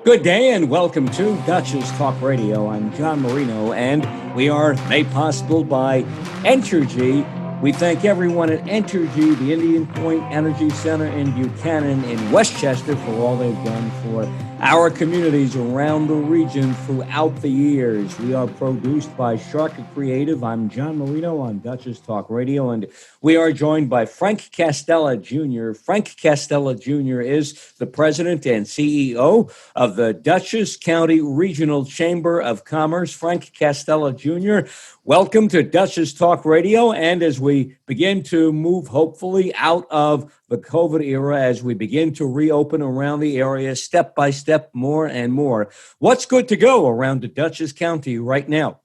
Good day and welcome to Dutchess Talk Radio. I'm John Marino, and we are made possible by Entergy. We thank everyone at Entergy, the Indian Point Energy Center in Buchanan in Westchester, for all they've done for our communities around the region throughout the years. We are produced by Sharc Creative. I'm John Marino on Dutchess Talk Radio, and we are joined by Frank Castella Jr. Frank Castella Jr. is the president and CEO of the Dutchess County Regional Chamber of Commerce. Frank Castella Jr., welcome to Dutchess Talk Radio. And as we begin to move, hopefully, out of the COVID era, as we begin to reopen around the area, step by step, more and more, what's good to go around the Dutchess County right now?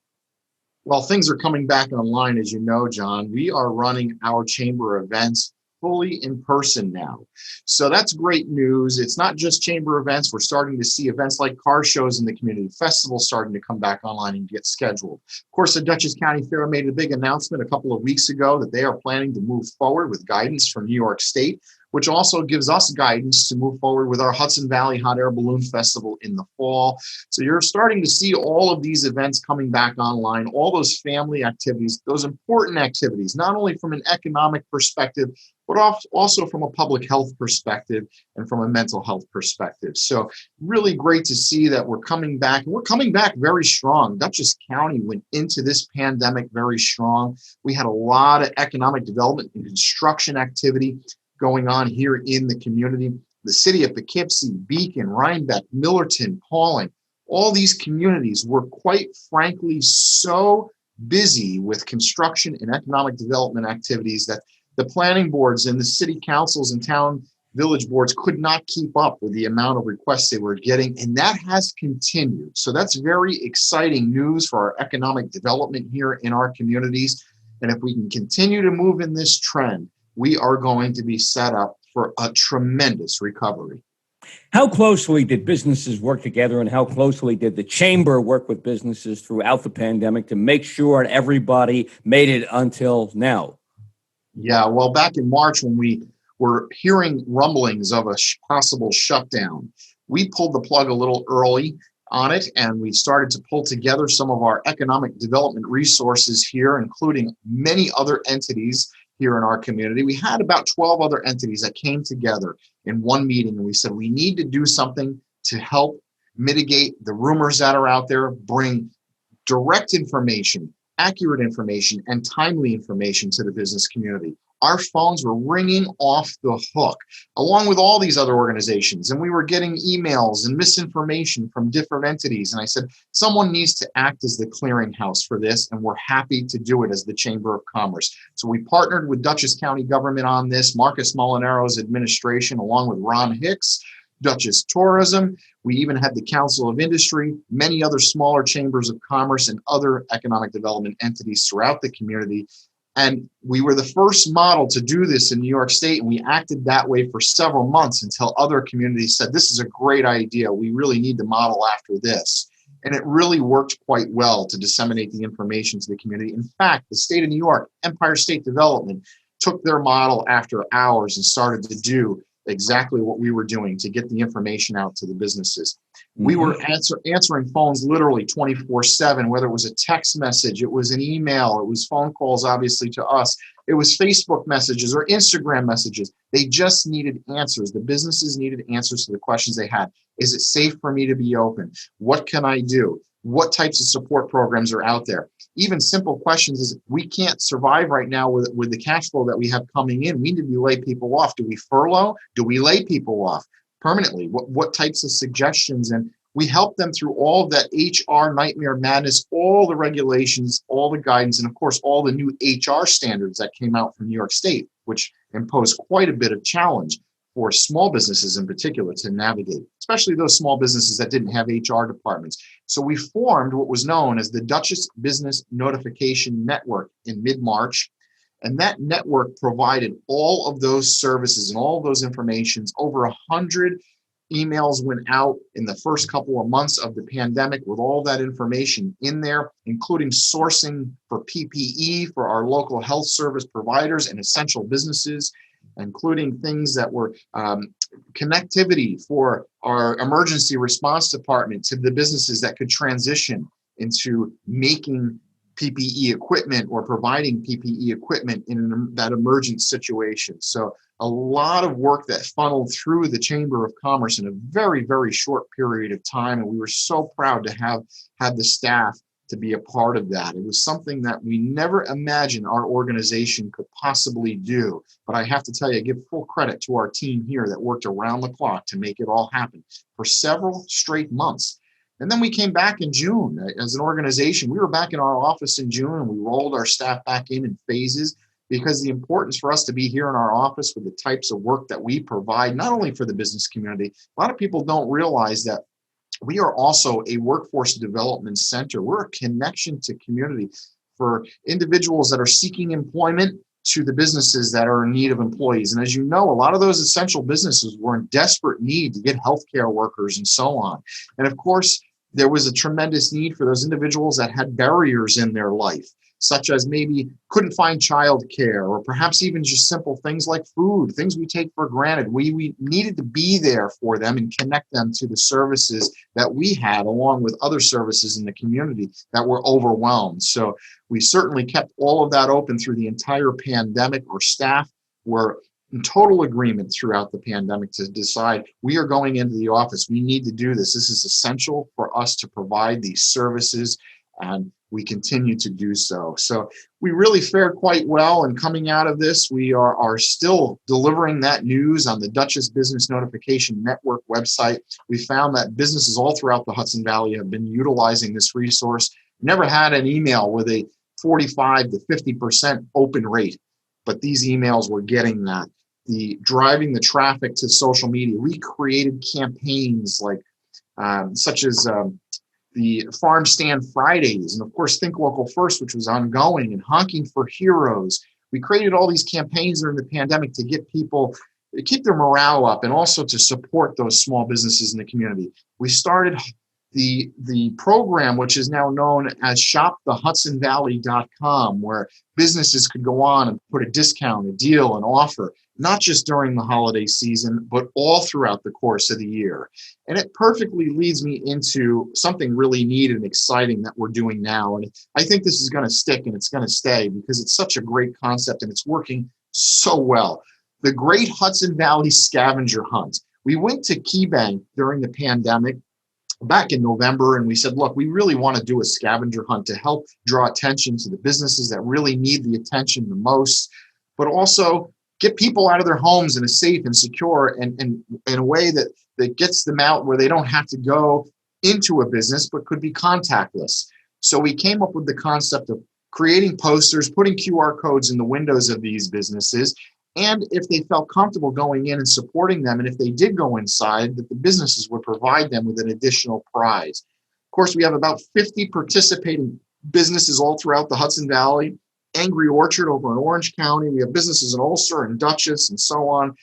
Well, things are coming back online, as you know, John. We are running our chamber events fully in person now. So that's great news. It's not just chamber events. We're starting to see events like car shows in the community, festivals starting to come back online and get scheduled. Of course, the Dutchess County Fair made a big announcement a couple of weeks ago that they are planning to move forward with guidance from New York State, which also gives us guidance to move forward with our Hudson Valley Hot Air Balloon Festival in the fall. So you're starting to see all of these events coming back online, all those family activities, those important activities, not only from an economic perspective, but also from a public health perspective and from a mental health perspective. So really great to see that we're coming back, and we're coming back very strong. Dutchess County went into this pandemic very strong. We had a lot of economic development and construction activity going on here in the community. The city of Poughkeepsie, Beacon, Rhinebeck, Millerton, Pauling, all these communities were quite frankly so busy with construction and economic development activities that the planning boards and the city councils and town village boards could not keep up with the amount of requests they were getting, and that has continued. So that's very exciting news for our economic development here in our communities. And if we can continue to move in this trend, we are going to be set up for a tremendous recovery. How closely did businesses work together, and how closely did the chamber work with businesses throughout the pandemic to make sure everybody made it until now? Yeah, well, back in March when we were hearing rumblings of a possible shutdown, we pulled the plug a little early on it, and we started to pull together some of our economic development resources here, including many other entities here in our community. We had about 12 other entities that came together in one meeting, and we said we need to do something to help mitigate the rumors that are out there, bring direct information, accurate information, and timely information to the business community. Our phones were ringing off the hook, along with all these other organizations, and we were getting emails and misinformation from different entities. And I said, someone needs to act as the clearinghouse for this, and we're happy to do it as the Chamber of Commerce. So we partnered with Dutchess County government on this, Marcus Molinaro's administration, along with Ron Hicks, Dutchess Tourism. We even had the Council of Industry, many other smaller chambers of commerce, and other economic development entities throughout the community. And we were the first model to do this in New York State, and we acted that way for several months until other communities said, this is a great idea. We really need to model after this. And it really worked quite well to disseminate the information to the community. In fact, the state of New York, Empire State Development, took their model after ours and started to do exactly what we were doing to get the information out to the businesses. We were answering phones literally 24/7, whether it was a text message, it was an email, it was phone calls, obviously, to us. It was Facebook messages or Instagram messages. They just needed answers. The businesses needed answers to the questions they had. Is it safe for me to be open? What can I do? What types of support programs are out there? Even simple questions is, we can't survive right now with the cash flow that we have coming in. We need to lay people off. Do we furlough? Do we lay people off permanently? What types of suggestions? And we help them through all of that HR nightmare madness, all the regulations, all the guidance, and of course, all the new HR standards that came out from New York State, which imposed quite a bit of challenge for small businesses in particular to navigate, especially those small businesses that didn't have HR departments. So we formed what was known as the Dutchess Business Notification Network in mid-March. And that network provided all of those services and all of those informations. Over 100 emails went out in the first couple of months of the pandemic with all that information in there, including sourcing for PPE for our local health service providers and essential businesses, including things that were connectivity for our emergency response department to the businesses that could transition into making PPE equipment or providing PPE equipment in that emergent situation. So a lot of work that funneled through the Chamber of Commerce in a very, very short period of time. And we were so proud to have the staff to be a part of that. It was something that we never imagined our organization could possibly do. But I have to tell you, I give full credit to our team here that worked around the clock to make it all happen for several straight months. And then we came back in June as an organization. We were back in our office in June, and we rolled our staff back in phases, because the importance for us to be here in our office with the types of work that we provide, not only for the business community, a lot of people don't realize that we are also a workforce development center. We're a connection to community for individuals that are seeking employment to the businesses that are in need of employees. And as you know, a lot of those essential businesses were in desperate need to get healthcare workers and so on. And of course, there was a tremendous need for those individuals that had barriers in their life, such as maybe couldn't find childcare, or perhaps even just simple things like food, things we take for granted. We needed to be there for them and connect them to the services that we had, along with other services in the community that were overwhelmed. So we certainly kept all of that open through the entire pandemic. Our staff were in total agreement throughout the pandemic to decide we are going into the office. We need to do this. This is essential for us to provide these services, and we continue to do so. So we really fared quite well. And coming out of this, we are still delivering that news on the Dutchess Business Notification Network website. We found that businesses all throughout the Hudson Valley have been utilizing this resource. Never had an email with a 45 to 50% open rate, but these emails were getting that. Driving the traffic to social media. We created campaigns like such as the Farm Stand Fridays, and of course Think Local First, which was ongoing, and Honking for Heroes. We created all these campaigns during the pandemic to get people, keep their morale up, and also to support those small businesses in the community. We started the program, which is now known as shopthehudsonvalley.com, where businesses could go on and put a discount, a deal, an offer, not just during the holiday season, but all throughout the course of the year. And it perfectly leads me into something really neat and exciting that we're doing now. And I think this is going to stick and it's going to stay because it's such a great concept and it's working so well. The Great Hudson Valley Scavenger Hunt. We went to KeyBank during the pandemic back in November, and we said, look, we really want to do a scavenger hunt to help draw attention to the businesses that really need the attention the most, but also get people out of their homes in a safe and secure and in a way that gets them out where they don't have to go into a business, but could be contactless. So we came up with the concept of creating posters, putting QR codes in the windows of these businesses, and if they felt comfortable going in and supporting them, and if they did go inside, that the businesses would provide them with an additional prize. Of course, we have about 50 participating businesses all throughout the Hudson Valley. Angry Orchard over in Orange County. We have businesses in Ulster and Dutchess and so on.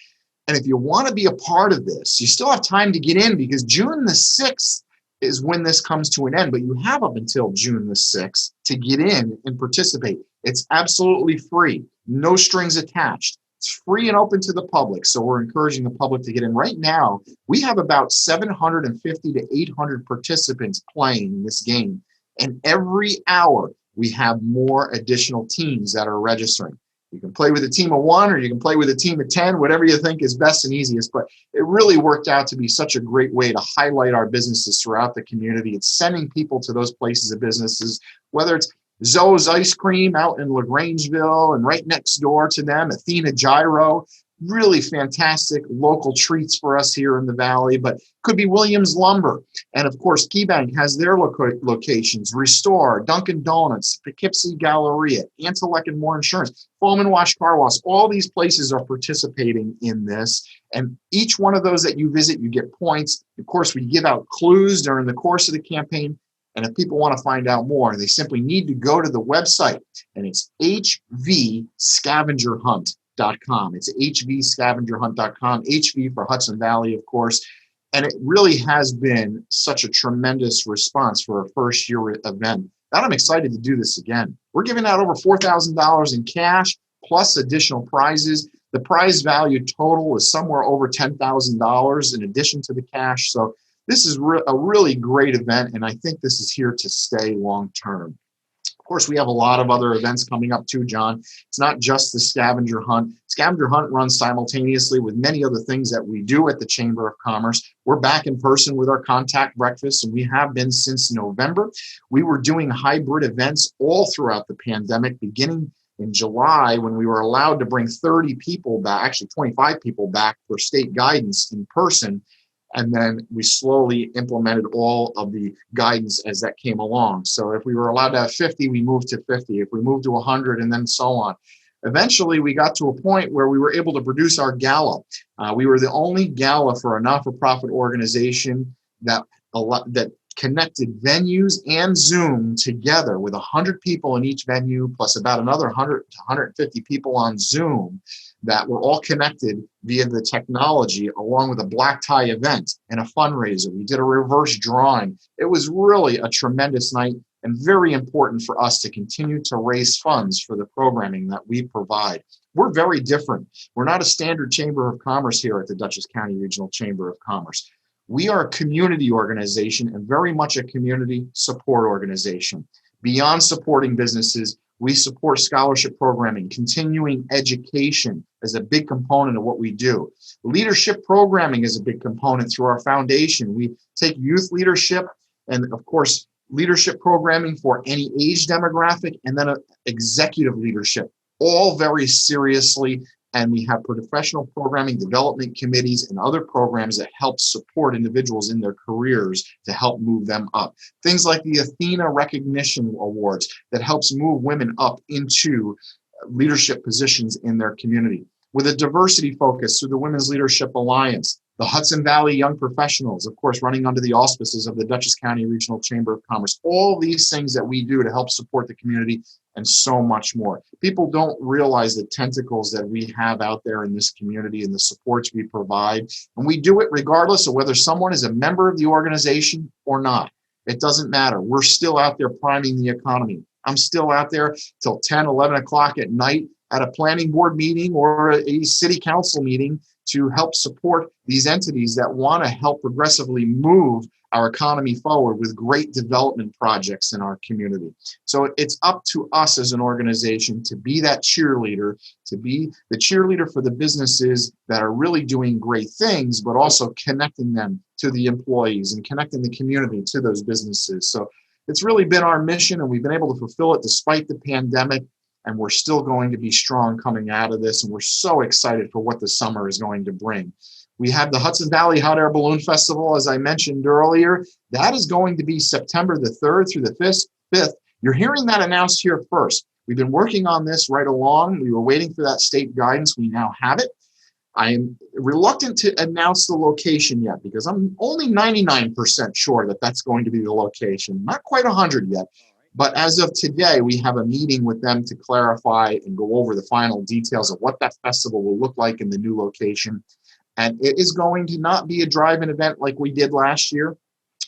And if you want to be a part of this, you still have time to get in because June the 6th is when this comes to an end, but you have up until June the 6th to get in and participate. It's absolutely free, no strings attached. It's free and open to the public, so we're encouraging the public to get in. Right now, we have about 750 to 800 participants playing in this game, and every hour we have more additional teams that are registering. You can play with a team of 1 or you can play with a team of 10, whatever you think is best and easiest. But it really worked out to be such a great way to highlight our businesses throughout the community. It's sending people to those places of businesses, whether it's Zoe's Ice Cream out in LaGrangeville and right next door to them, Athena Gyro. Really fantastic local treats for us here in the Valley, but could be Williams Lumber. And of course, KeyBank has their locations, Restore, Dunkin' Donuts, Poughkeepsie Galleria, Antelec and More Insurance, Foam & Wash Car Wash. All these places are participating in this. And each one of those that you visit, you get points. Of course, we give out clues during the course of the campaign. And if people want to find out more, they simply need to go to the website, and it's HVScavengerHunt.com. It's HVScavengerHunt.com, HV for Hudson Valley, of course. And it really has been such a tremendous response for a first year event that I'm excited to do this again. We're giving out over $4,000 in cash plus additional prizes. The prize value total is somewhere over $10,000 in addition to the cash. So this is a really great event, and I think this is here to stay long term. Of course, we have a lot of other events coming up too, John. It's not just the Scavenger Hunt. Scavenger Hunt runs simultaneously with many other things that we do at the Chamber of Commerce. We're back in person with our contact breakfast, and we have been since November. We were doing hybrid events all throughout the pandemic, beginning in July when we were allowed to bring 30 people back, actually 25 people back for state guidance in person. And then we slowly implemented all of the guidance as that came along. So if we were allowed to have 50, we moved to 50. If we moved to 100, and then so on. Eventually, we got to a point where we were able to produce our gala. We were the only gala for a not-for-profit organization that connected venues and Zoom together with 100 people in each venue, plus about another 100 to 150 people on Zoom that were all connected via the technology, along with a black tie event and a fundraiser. We did a reverse drawing. It was really a tremendous night and very important for us to continue to raise funds for the programming that we provide. We're very different. We're not a standard Chamber of Commerce here at the Dutchess County Regional Chamber of Commerce. We are a community organization and very much a community support organization. Beyond supporting businesses, we support scholarship programming. Continuing education is a big component of what we do. Leadership programming is a big component through our foundation. We take youth leadership and, of course, leadership programming for any age demographic, and then executive leadership, all very seriously. And we have professional programming development committees and other programs that help support individuals in their careers to help move them up. Things like the Athena Recognition Awards that helps move women up into leadership positions in their community. With a diversity focus through the Women's Leadership Alliance, the Hudson Valley Young Professionals, of course, running under the auspices of the Dutchess County Regional Chamber of Commerce. All these things that we do to help support the community and so much more. People don't realize the tentacles that we have out there in this community and the supports we provide. And we do it regardless of whether someone is a member of the organization or not. It doesn't matter. We're still out there priming the economy. I'm still out there till 10, 11 o'clock at night at a planning board meeting or a city council meeting to help support these entities that want to help progressively move our economy forward with great development projects in our community. So it's up to us as an organization to be that cheerleader, to be the cheerleader for the businesses that are really doing great things, but also connecting them to the employees and connecting the community to those businesses. So it's really been our mission, and we've been able to fulfill it despite the pandemic. And we're still going to be strong coming out of this. And we're so excited for what the summer is going to bring. We have the Hudson Valley Hot Air Balloon Festival, as I mentioned earlier. That is going to be September the 3rd through the 5th. You're hearing that announced here first. We've been working on this right along. We were waiting for that state guidance. We now have it. I'm reluctant to announce the location yet because I'm only 99% sure that that's going to be the location. Not quite 100 yet. But as of today, we have a meeting with them to clarify and go over the final details of what that festival will look like in the new location. And it is going to not be a drive-in event like we did last year.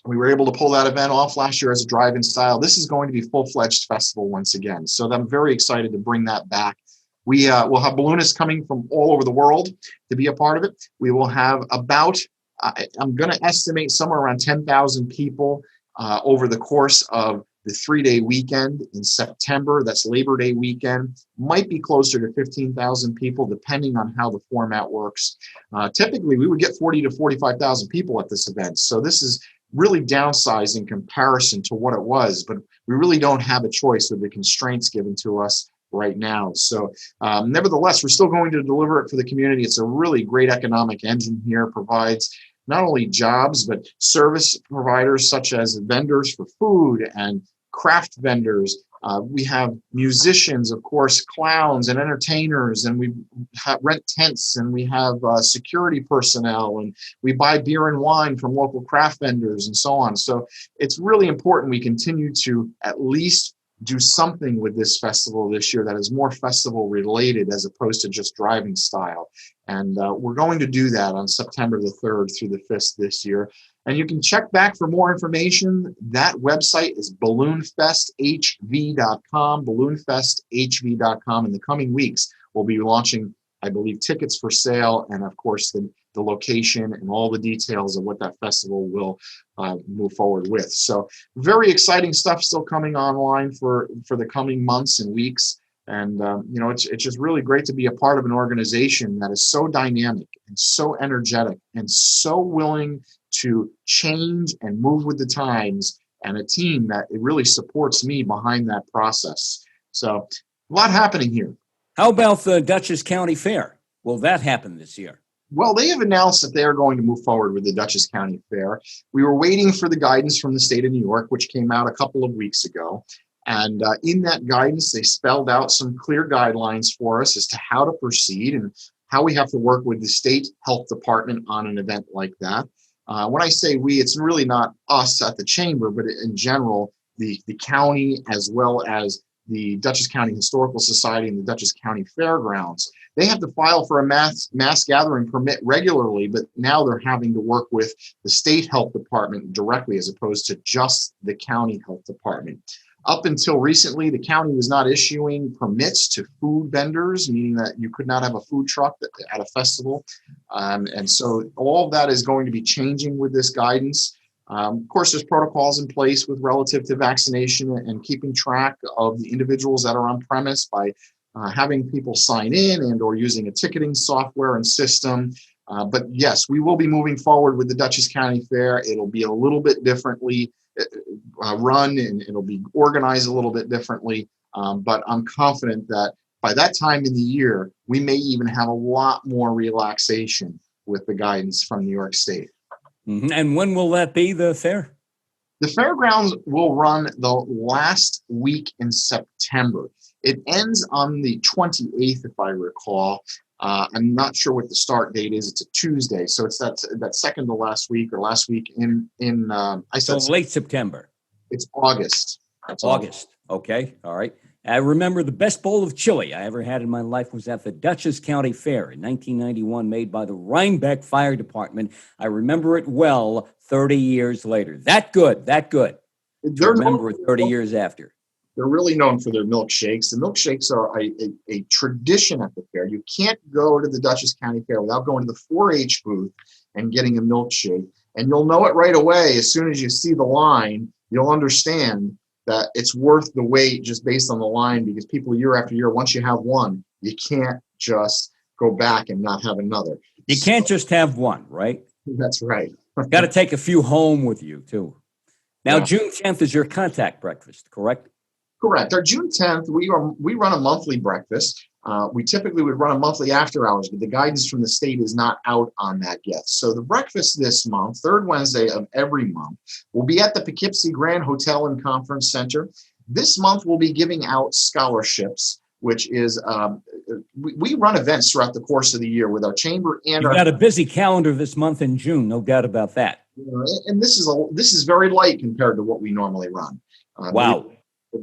We were able to pull that event off last year as a drive-in style. This is going to be a full-fledged festival once again. So I'm very excited to bring that back. We will have balloonists coming from all over the world to be a part of it. We will have about, I'm going to estimate somewhere around 10,000 people over the course of the 3-day weekend in September. That's Labor Day weekend. Might be closer to 15,000 people, depending on how the format works. Typically, we would get 40 to 45,000 people at this event. So this is really downsized in comparison to what it was, but we really don't have a choice with the constraints given to us right now. So nevertheless, we're still going to deliver it for the community. It's a really great economic engine here, provides not only jobs, but service providers such as vendors for food and craft vendors. We have musicians, of course, clowns and entertainers, and we rent tents, and we have security personnel, and we buy beer and wine from local craft vendors and so on. So it's really important we continue to at least do something with this festival this year that is more festival related as opposed to just driving style. And we're going to do that on September the 3rd through the 5th this year. And you can check back for more information. That website is balloonfesthv.com, balloonfesthv.com. In the coming weeks, we'll be launching I believe tickets for sale, and of course the location and all the details of what that festival will move forward with. So very exciting stuff still coming online for the coming months and weeks. And, it's just really great to be a part of an organization that is so dynamic and so energetic and so willing to change and move with the times, and a team that it really supports me behind that process. So a lot happening here. How about the Dutchess County Fair? Will that happen this year? Well, they have announced that they are going to move forward with the Dutchess County Fair. We were waiting for the guidance from the state of New York, which came out a couple of weeks ago. And in that guidance, they spelled out some clear guidelines for us as to how to proceed and how we have to work with the state health department on an event like that. When I say we, it's really not us at the chamber, but in general, the county, as well as the Dutchess County Historical Society and the Dutchess County Fairgrounds. They have to file for a mass gathering permit regularly, but now they're having to work with the state health department directly as opposed to just the county health department. Up until recently, the county was not issuing permits to food vendors, meaning that you could not have a food truck at a festival. And so all of that is going to be changing with this guidance. Of course, there's protocols in place with relative to vaccination and keeping track of the individuals that are on premise by having people sign in and or using a ticketing software and system. But yes, we will be moving forward with the Dutchess County Fair. It'll be a little bit differently run, and it'll be organized a little bit differently. But I'm confident that by that time in the year, we may even have a lot more relaxation with the guidance from New York State. Mm-hmm. And when will that be, the fair? The fairgrounds will run the last week in September. It ends on the 28th, if I recall. I'm not sure what the start date is. It's a Tuesday, so it's that second to last week or last week in late September. It's August. That's August. Okay, all right. I remember the best bowl of chili I ever had in my life was at the Dutchess County Fair in 1991, made by the Rhinebeck Fire Department. I remember it well 30 years later. That good. I remember it 30 years after. They're really known for their milkshakes. The milkshakes are a tradition at the fair. You can't go to the Dutchess County Fair without going to the 4-H booth and getting a milkshake. And you'll know it right away. As soon as you see the line, you'll understand that it's worth the wait just based on the line, because people year after year, once you have one, you can't just go back and not have another. You can't just have one, right? That's right. Got to take a few home with you, too. Now, yeah. June 10th is your contact breakfast, correct? Correct. Our June 10th, we run a monthly breakfast. We typically would run a monthly after hours, but the guidance from the state is not out on that yet. So the breakfast this month, third Wednesday of every month, will be at the Poughkeepsie Grand Hotel and Conference Center. This month, we'll be giving out scholarships, which is, we run events throughout the course of the year with our chamber and You've got a busy calendar this month in June, no doubt about that. And this is very light compared to what we normally run. Wow.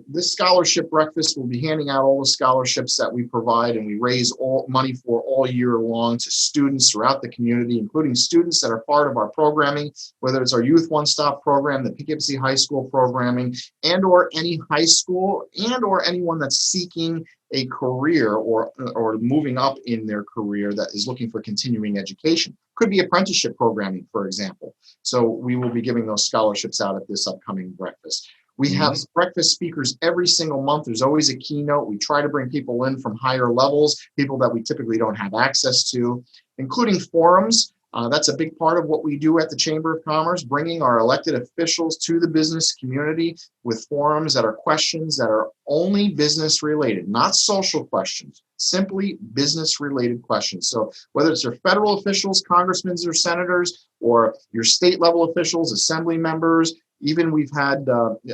This scholarship breakfast will be handing out all the scholarships that we provide, and we raise all money for all year long to students throughout the community, including students that are part of our programming, whether it's our Youth One-Stop program, the Poughkeepsie High School programming, and or any high school and or anyone that's seeking a career or moving up in their career that is looking for continuing education. Could be apprenticeship programming, for example. So we will be giving those scholarships out at this upcoming breakfast. We have breakfast speakers every single month. There's always a keynote. We try to bring people in from higher levels, people that we typically don't have access to, including forums. That's a big part of what we do at the Chamber of Commerce, bringing our elected officials to the business community with forums that are questions that are only business related, not social questions, simply business related questions. So whether it's your federal officials, congressmen or senators, or your state level officials, assembly members, even we've had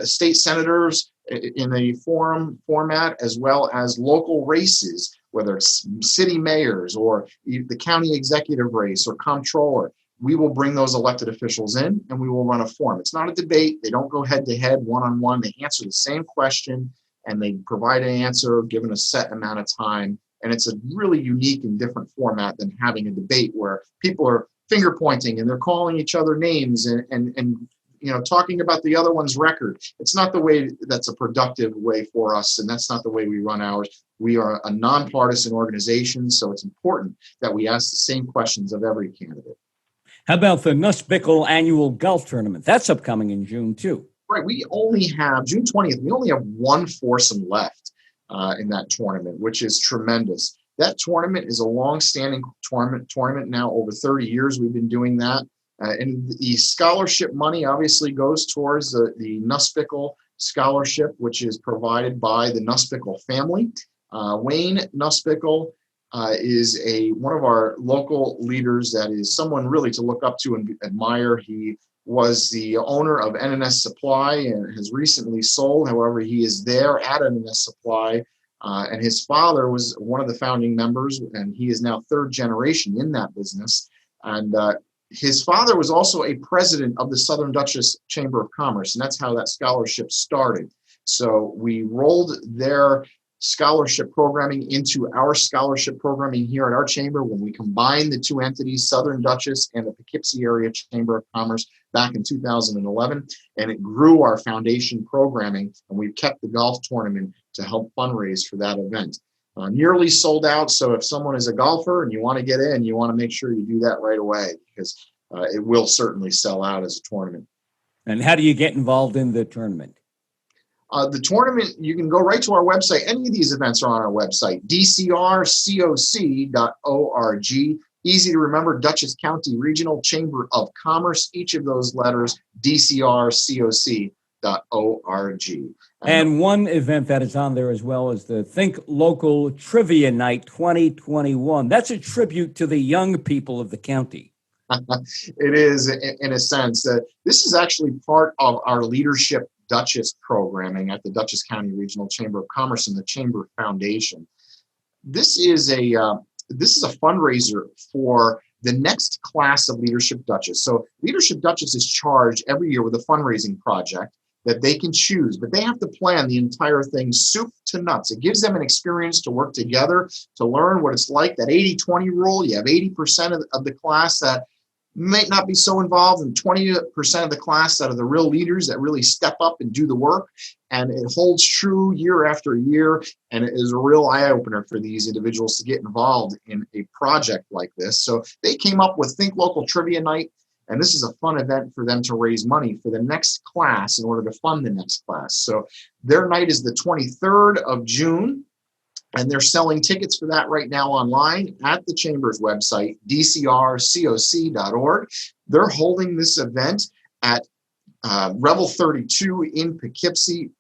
state senators in a forum format, as well as local races, whether it's city mayors or the county executive race or comptroller. We will bring those elected officials in and we will run a forum. It's not a debate. They don't go head to head, one-on-one. They answer the same question and they provide an answer given a set amount of time. And it's a really unique and different format than having a debate where people are finger pointing and they're calling each other names and talking about the other one's record. It's not the way that's a productive way for us, and that's not the way we run ours. We are a nonpartisan organization, so it's important that we ask the same questions of every candidate. How about the Pickle annual golf tournament? That's upcoming in June, too. Right. We only have June 20th. We only have one foursome left in that tournament, which is tremendous. That tournament is a long-standing tournament now. Over 30 years, we've been doing that. And the scholarship money obviously goes towards the Nuspickle scholarship, which is provided by the Nuspickle family. Wayne Nuspickle is one of our local leaders that is someone really to look up to and admire. He was the owner of NNS Supply and has recently sold. However, he is there at NNS Supply. And his father was one of the founding members, and he is now third generation in that business. And his father was also a president of the Southern Dutchess Chamber of Commerce, and that's how that scholarship started. So we rolled their scholarship programming into our scholarship programming here at our chamber when we combined the two entities, Southern Dutchess and the Poughkeepsie Area Chamber of Commerce, back in 2011. And it grew our foundation programming, and we've kept the golf tournament to help fundraise for that event. Nearly sold out. So if someone is a golfer and you want to get in, you want to make sure you do that right away, because it will certainly sell out as a tournament. And how do you get involved in the tournament? The tournament, you can go right to our website. Any of these events are on our website, dcrcoc.org. Easy to remember, Dutchess County Regional Chamber of Commerce, each of those letters, dcrcoc.org. And one event that is on there as well is the Think Local Trivia Night 2021. That's a tribute to the young people of the county. It is, in a sense. This is actually part of our Leadership Dutchess programming at the Dutchess County Regional Chamber of Commerce and the Chamber Foundation. This is a fundraiser for the next class of Leadership Dutchess. So Leadership Dutchess is charged every year with a fundraising project that they can choose, but they have to plan the entire thing soup to nuts. It gives them an experience to work together, to learn what it's like, that 80-20 rule. You have 80% of the class that might not be so involved, and 20% of the class that are the real leaders that really step up and do the work. And it holds true year after year, and it is a real eye-opener for these individuals to get involved in a project like this. So they came up with Think Local Trivia Night, and this is a fun event for them to raise money for the next class in order to fund the next class. So their night is the 23rd of June. And they're selling tickets for that right now online at the Chamber's website, dcrcoc.org. They're holding this event at Revel 32 in Poughkeepsie.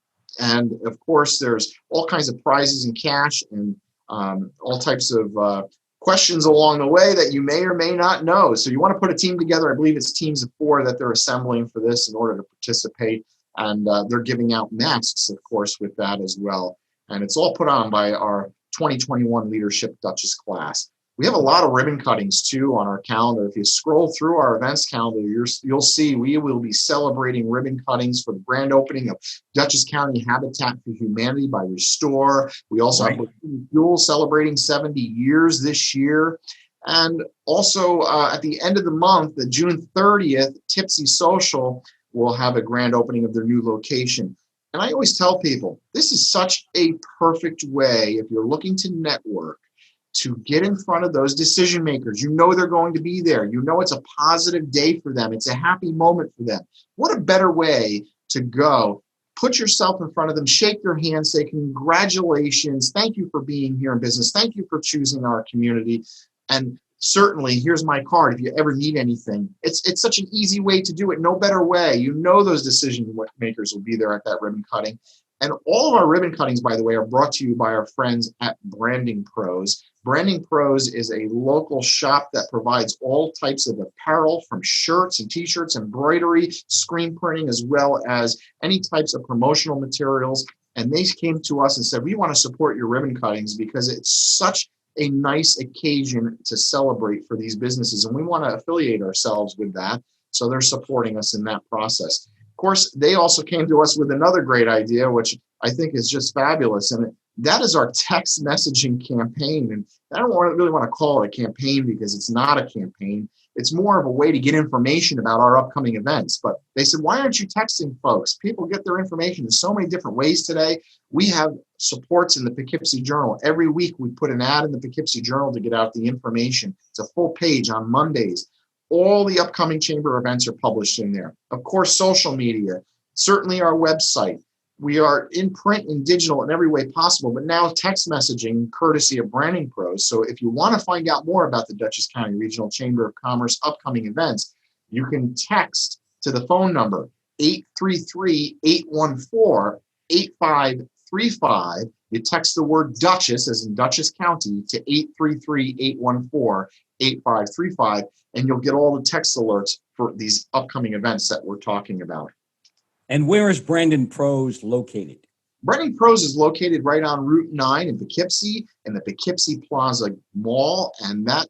And of course, there's all kinds of prizes and cash and all types of questions along the way that you may or may not know. So you want to put a team together. I believe it's teams of 4 that they're assembling for this in order to participate. And they're giving out masks, of course, with that as well. And it's all put on by our 2021 Leadership Dutchess class. We have a lot of ribbon cuttings, too, on our calendar. If you scroll through our events calendar, you'll see we will be celebrating ribbon cuttings for the grand opening of Dutchess County Habitat for Humanity by Restore. We also have Fuel celebrating 70 years this year. And also at the end of the month, the June 30th, Tipsy Social will have a grand opening of their new location. And I always tell people, this is such a perfect way, if you're looking to network, to get in front of those decision makers. You know they're going to be there. You know it's a positive day for them. It's a happy moment for them. What a better way to go. Put yourself in front of them, shake their hand, say congratulations, thank you for being here in business, thank you for choosing our community, and certainly, here's my card if you ever need anything. It's such an easy way to do it. No better way. You know those decision makers will be there at that ribbon cutting. And all of our ribbon cuttings, by the way, are brought to you by our friends at Branding Pros. Branding Pros is a local shop that provides all types of apparel, from shirts and t-shirts, embroidery, screen printing, as well as any types of promotional materials. And they came to us and said, we want to support your ribbon cuttings because it's such a nice occasion to celebrate for these businesses, and we want to affiliate ourselves with that. So they're supporting us in that process. Of course, they also came to us with another great idea, which I think is just fabulous, and that is our text messaging campaign. And I don't really want to call it a campaign because it's not a campaign. It's more of a way to get information about our upcoming events. But they said, why aren't you texting folks? People get their information in so many different ways today. We have supports in the Poughkeepsie Journal. Every week we put an ad in the Poughkeepsie Journal to get out the information. It's a full page on Mondays. All the upcoming chamber events are published in there. Of course, social media, certainly our website. We are in print and digital in every way possible, but now text messaging courtesy of Branding Pros. So if you want to find out more about the Dutchess County Regional Chamber of Commerce upcoming events, you can text to the phone number 833-814-8535. You text the word Dutchess, as in Dutchess County, to 833-814-8535, and you'll get all the text alerts for these upcoming events that we're talking about. And where is Branding Pros located? Branding Pros is located right on Route 9 in Poughkeepsie, in the Poughkeepsie Plaza Mall, and that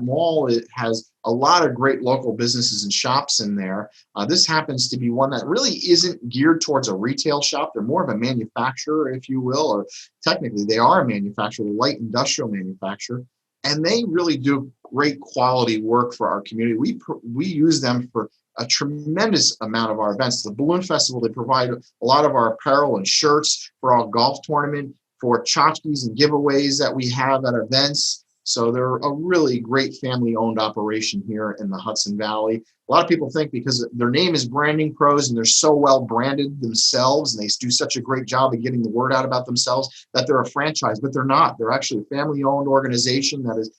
mall, it has a lot of great local businesses and shops in there. This happens to be one that really isn't geared towards a retail shop. They're more of a manufacturer, if you will, or technically they are a manufacturer, a light industrial manufacturer, and they really do great quality work for our community. We use them for a tremendous amount of our events. The Balloon Festival, they provide a lot of our apparel and shirts for our golf tournament, for tchotchkes and giveaways that we have at events. So they're a really great family-owned operation here in the Hudson Valley. A lot of people think because their name is Branding Pros and they're so well branded themselves and they do such a great job of getting the word out about themselves that they're a franchise, but they're not. They're actually a family-owned organization that has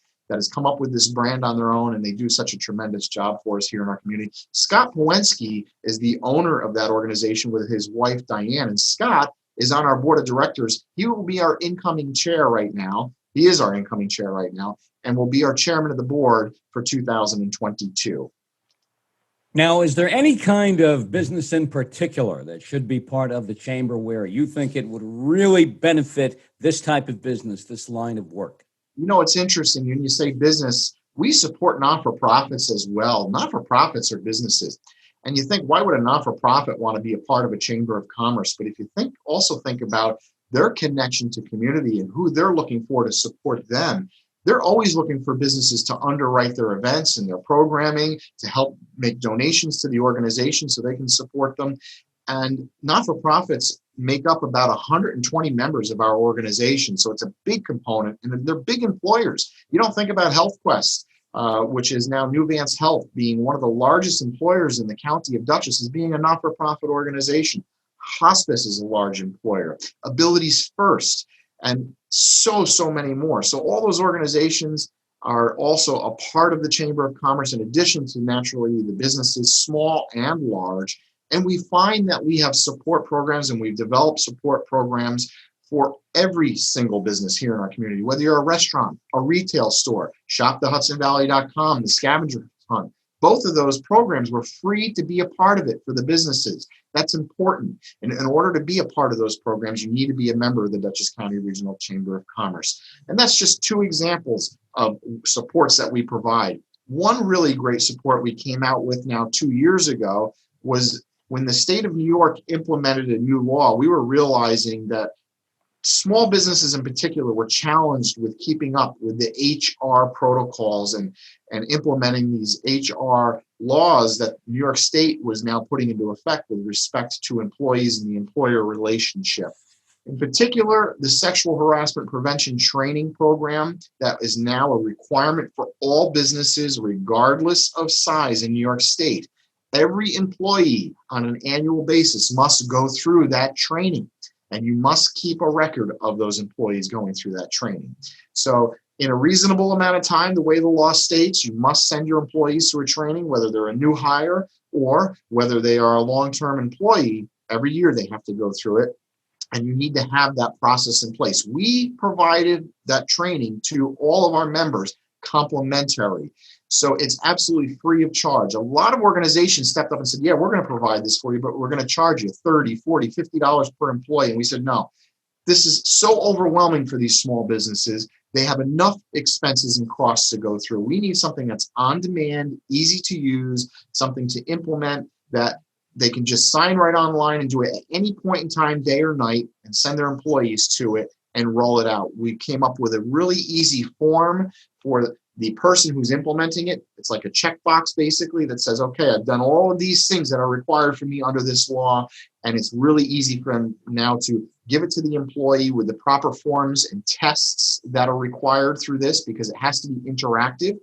come up with this brand on their own, and they do such a tremendous job for us here in our community. Scott Powensky is the owner of that organization with his wife, Diane, and Scott is on our board of directors. He will be our incoming chair right now. He is our incoming chair right now, and will be our chairman of the board for 2022. Now, is there any kind of business in particular that should be part of the chamber where you think it would really benefit this type of business, this line of work? You know, it's interesting when you say business, we support not-for-profits as well. Not-for-profits are businesses. And you think, why would a not-for-profit want to be a part of a chamber of commerce? But if you also think about their connection to community and who they're looking for to support them, they're always looking for businesses to underwrite their events and their programming, to help make donations to the organization so they can support them. And not-for-profits make up about 120 members of our organization. So it's a big component, and they're big employers. You don't think about HealthQuest, which is now Nuvance Health, being one of the largest employers in the county of Dutchess, as being a not-for-profit organization. Hospice is a large employer. Abilities First, and so many more. So all those organizations are also a part of the Chamber of Commerce, in addition to naturally the businesses, small and large. And we find that we have support programs, and we've developed support programs for every single business here in our community, whether you're a restaurant, a retail store, shopthehudsonvalley.com, the Scavenger Hunt. Both of those programs were free to be a part of it for the businesses. That's important. And in order to be a part of those programs, you need to be a member of the Dutchess County Regional Chamber of Commerce. And that's just two examples of supports that we provide. One really great support we came out with now 2 years ago was when the state of New York implemented a new law. We were realizing that small businesses in particular were challenged with keeping up with the HR protocols and implementing these HR laws that New York State was now putting into effect with respect to employees and the employer relationship. In particular, the sexual harassment prevention training program that is now a requirement for all businesses, regardless of size in New York State. Every employee on an annual basis must go through that training, and you must keep a record of those employees going through that training. So in a reasonable amount of time, the way the law states, you must send your employees through a training, whether they're a new hire or whether they are a long-term employee. Every year they have to go through it, and you need to have that process in place. We provided that training to all of our members complimentary. So it's absolutely free of charge. A lot of organizations stepped up and said, yeah, we're going to provide this for you, but we're going to charge you $30, $40, $50 per employee. And we said, no, this is so overwhelming for these small businesses. They have enough expenses and costs to go through. We need something that's on demand, easy to use, something to implement that they can just sign right online and do it at any point in time, day or night, and send their employees to it and roll it out. We came up with a really easy form for the person who's implementing it, it's like a checkbox basically that says, okay, I've done all of these things that are required for me under this law. And it's really easy for them now to give it to the employee with the proper forms and tests that are required through this, because it has to be interactive.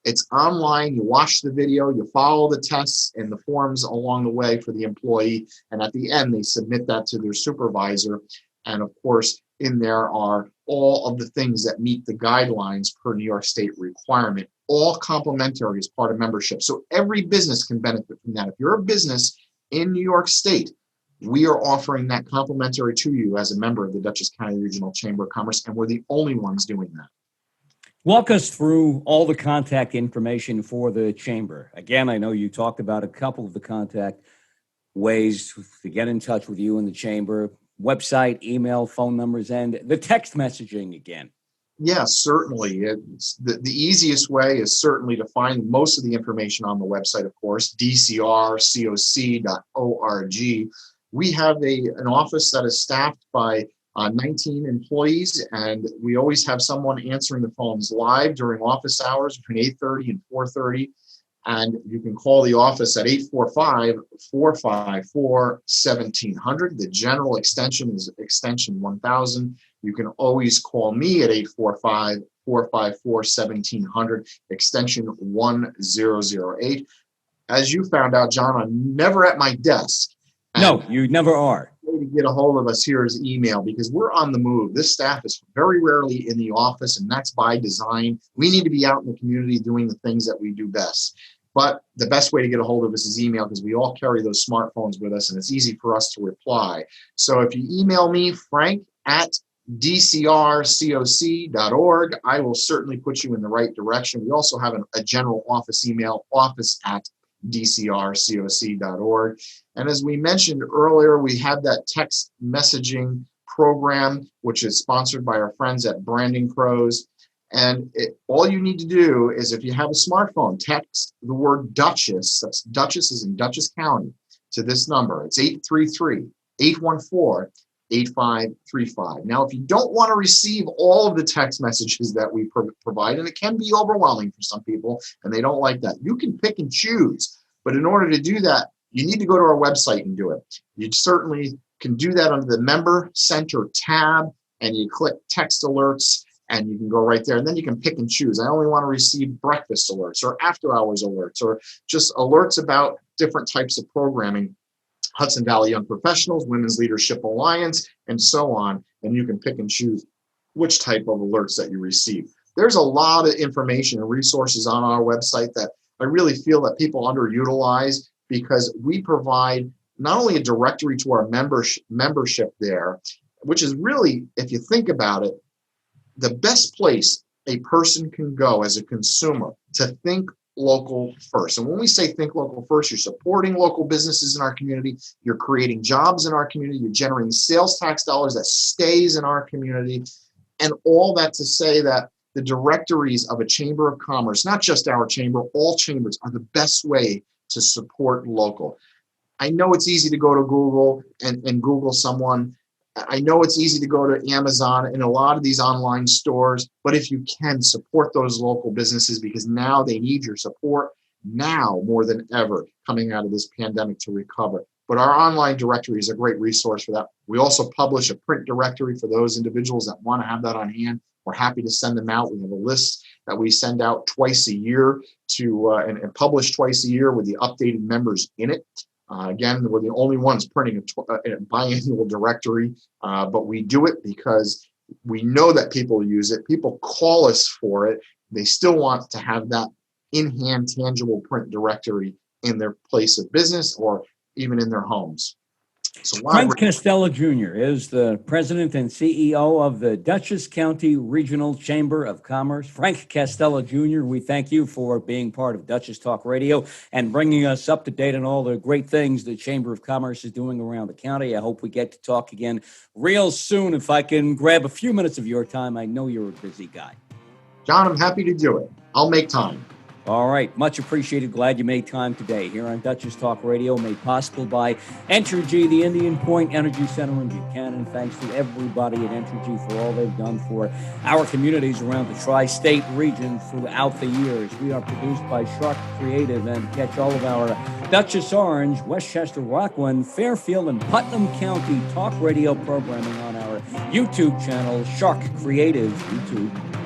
It's online. You watch the video, you follow the tests and the forms along the way for the employee. And at the end, they submit that to their supervisor. And of course, in there are all of the things that meet the guidelines per New York State requirement, all complimentary as part of membership. So every business can benefit from that. If you're a business in New York State, we are offering that complimentary to you as a member of the Dutchess County Regional Chamber of Commerce, and we're the only ones doing that. Walk us through all the contact information for the chamber. Again, I know you talked about a couple of the contact ways to get in touch with you in the chamber: website, email, phone numbers, and the text messaging again. Yes, certainly. It's the easiest way is certainly to find most of the information on the website, of course, dcrcoc.org. We have an office that is staffed by 19 employees, and we always have someone answering the phones live during office hours between 8:30 and 4:30. And you can call the office at 845-454-1700. The general extension is extension 1000. You can always call me at 845-454-1700, extension 1008. As you found out, John, I'm never at my desk. No, you never are. The way to get a hold of us here is email, because we're on the move. This staff is very rarely in the office, and that's by design. We need to be out in the community doing the things that we do best. But the best way to get a hold of us is email, because we all carry those smartphones with us, and it's easy for us to reply. So if you email me, frank@dcrcoc.org, I will certainly put you in the right direction. We also have a general office email, office@dcrcoc.org. And as we mentioned earlier, we have that text messaging program, which is sponsored by our friends at Branding Pros. And all you need to do is, if you have a smartphone, text the word Duchess, that's Duchess is in Dutchess County, to this number. It's 833-814-8535. Now, if you don't want to receive all of the text messages that we provide, and it can be overwhelming for some people, and they don't like that, you can pick and choose. But in order to do that, you need to go to our website and do it. You certainly can do that under the Member Center tab, and you click Text Alerts, and you can go right there. And then you can pick and choose. I only want to receive breakfast alerts or after hours alerts or just alerts about different types of programming. Hudson Valley Young Professionals, Women's Leadership Alliance, and so on. And you can pick and choose which type of alerts that you receive. There's a lot of information and resources on our website that I really feel that people underutilize, because we provide not only a directory to our membership there, which is really, if you think about it, the best place a person can go as a consumer to think local first. And when we say think local first, you're supporting local businesses in our community, you're creating jobs in our community, you're generating sales tax dollars that stays in our community, and all that to say that the directories of a chamber of commerce, not just our chamber, all chambers, are the best way to support local. I know it's easy to go to Google and Google someone. I know it's easy to go to Amazon and a lot of these online stores, but if you can, support those local businesses, because now they need your support now more than ever coming out of this pandemic to recover. But our online directory is a great resource for that. We also publish a print directory for those individuals that want to have that on hand. We're happy to send them out. We have a list that we send out twice a year and publish twice a year with the updated members in it. Again, we're the only ones printing a biannual directory, but we do it because we know that people use it. People call us for it. They still want to have that in-hand, tangible print directory in their place of business or even in their homes. So Frank Castella Jr. is the president and CEO of the Dutchess County Regional Chamber of Commerce. Frank Castella Jr., we thank you for being part of Dutchess Talk Radio and bringing us up to date on all the great things the Chamber of Commerce is doing around the county. I hope we get to talk again real soon. If I can grab a few minutes of your time, I know you're a busy guy. John, I'm happy to do it. I'll make time. All right. Much appreciated. Glad you made time today here on Dutchess Talk Radio, made possible by Entergy, the Indian Point Energy Center in Buchanan. Thanks to everybody at Entergy for all they've done for our communities around the tri-state region throughout the years. We are produced by Sharc Creative, and catch all of our Dutchess Orange, Westchester, Rockland, Fairfield, and Putnam County talk radio programming on our YouTube channel, Sharc Creative YouTube.